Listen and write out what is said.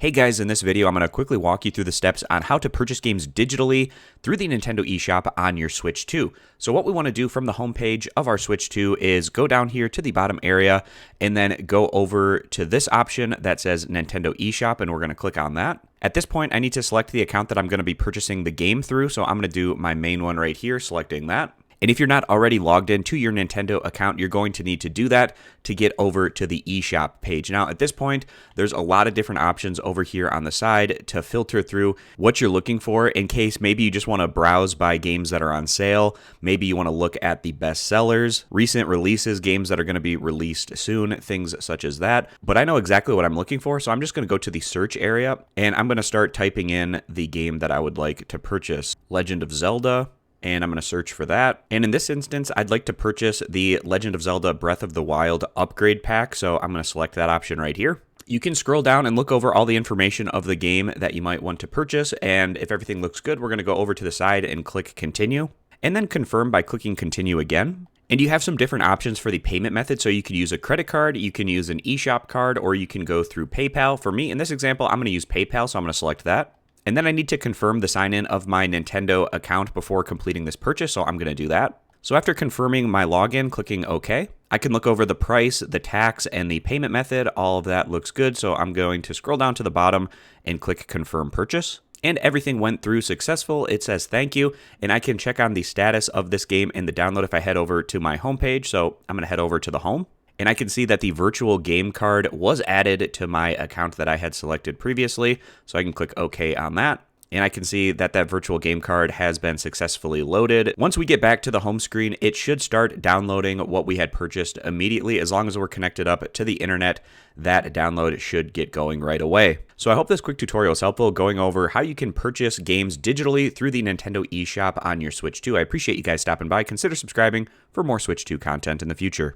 Hey guys, in this video, I'm going to quickly walk you through the steps on how to purchase games digitally through the Nintendo eShop on your Switch 2. So what we want to do from the home page of our Switch 2 is go down here to the bottom area and then go over to this option that says Nintendo eShop, and we're going to click on that. At this point, I need to select the account that I'm going to be purchasing the game through, so I'm going to do my main one right here, selecting that. And if you're not already logged into your Nintendo account, you're going to need to do that to get over to the eShop page. Now, at this point, there's a lot of different options over here on the side to filter through what you're looking for in case maybe you just want to browse by games that are on sale. Maybe you want to look at the best sellers, recent releases, games that are going to be released soon, things such as that. But I know exactly what I'm looking for, so I'm just going to go to the search area and I'm going to start typing in the game that I would like to purchase. Legend of Zelda. And I'm going to search for that. And in this instance, I'd like to purchase the Legend of Zelda Breath of the Wild upgrade pack. So I'm going to select that option right here. You can scroll down and look over all the information of the game that you might want to purchase. And if everything looks good, we're going to go over to the side and click continue. And then confirm by clicking continue again. And you have some different options for the payment method. So you can use a credit card, you can use an eShop card, or you can go through PayPal. For me, in this example, I'm going to use PayPal. So I'm going to select that. And then I need to confirm the sign-in of my Nintendo account before completing this purchase, so I'm going to do that. So after confirming my login, clicking OK, I can look over the price, the tax, and the payment method. All of that looks good, so I'm going to scroll down to the bottom and click Confirm Purchase. And everything went through successful. It says thank you, and I can check on the status of this game in the download if I head over to my homepage. So I'm going to head over to the home. And I can see that the virtual game card was added to my account that I had selected previously. So I can click OK on that. And I can see that that virtual game card has been successfully loaded. Once we get back to the home screen, it should start downloading what we had purchased immediately. As long as we're connected up to the internet, that download should get going right away. So I hope this quick tutorial is helpful going over how you can purchase games digitally through the Nintendo eShop on your Switch 2. I appreciate you guys stopping by. Consider subscribing for more Switch 2 content in the future.